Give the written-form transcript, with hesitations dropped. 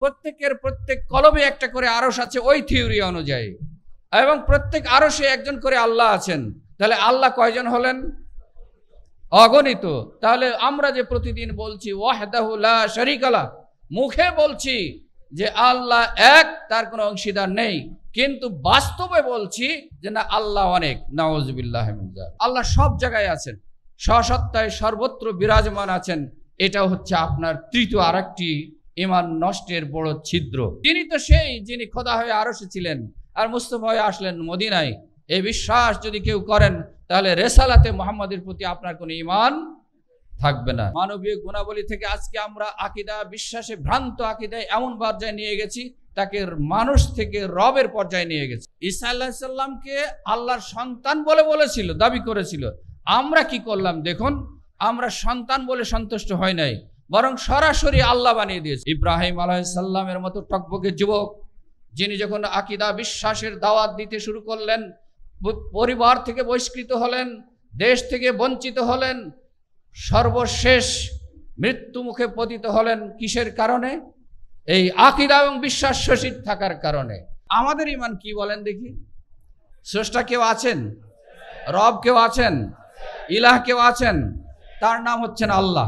প্রত্যেকের প্রত্যেক কলমে একটা করে আরশ আছে ওই থিওরি অনুযায়ী, এবং প্রত্যেক আরশে একজন করে আল্লাহ আছেন। তাহলে আল্লাহ কয়জন হলেন? অগণিত। তাহলে আমরা যে প্রতিদিন বলছি ওয়াহদাহু লা শারীকা লাহ, মুখে বলছি যে আল্লাহ এক, তার কোনো অংশীদার নেই, কিন্তু বাস্তবে বলছি যে না, আল্লাহ অনেক। নাউযুবিল্লাহি মিন যালিক। আল্লাহ সব জায়গায় আছেন, স্বসত্তায় সর্বত্র বিরাজমান আছেন। এটা হচ্ছে আপনার তৃতীয় আরেকটি ঈমান নষ্টের বড় ছিদ্র। তিনি তো সেই যিনি খোদা হয়ে আরশে ছিলেন আর মুস্তাফা হয়ে আসলেন মদিনায়। এই বিশ্বাস যদি কেউ করেন তাহলে রেসালাতে মুহাম্মাদের প্রতি আপনার কোনো ঈমান থাকবে না। মানবীয় গুণাবলী থেকে আজকে আমরা আকীদা, বিশ্বাসে ভ্রান্ত আকীদায় এমন পর্যায়ে নিয়ে গেছি, তাকে মানুষ থেকে রবের পর্যায়ে নিয়ে গেছি। ঈসা আলাইহিস সালামকে আল্লাহর সন্তান বলে বলেছিল, দাবি করেছিল। আমরা কি করলাম দেখুন, আমরা সন্তান বলে সন্তুষ্ট হয় নাই, বরং সরাসরি আল্লাহ বানিয়ে দিয়েছে। ইব্রাহিম আলাইহিস সালামের মতো টকবকে যুবক, যিনি যখন আকীদা বিশ্বাসের দাওয়াত দিতে শুরু করলেন, পরিবার থেকে বহিষ্কৃত হলেন, দেশ থেকে বঞ্চিত হলেন, সর্বশেষ মৃত্যু মুখে পতিত হলেন। কিসের কারণে? এই আকীদা এবং বিশ্বাস শশীর থাকার কারণে। আমাদের ঈমান কি বলেন দেখি? স্রষ্টা কেউ আছেন? রব কেউ আছেন? ইলাহ কেউ আছেন? তার নাম হচ্ছেন আল্লাহ।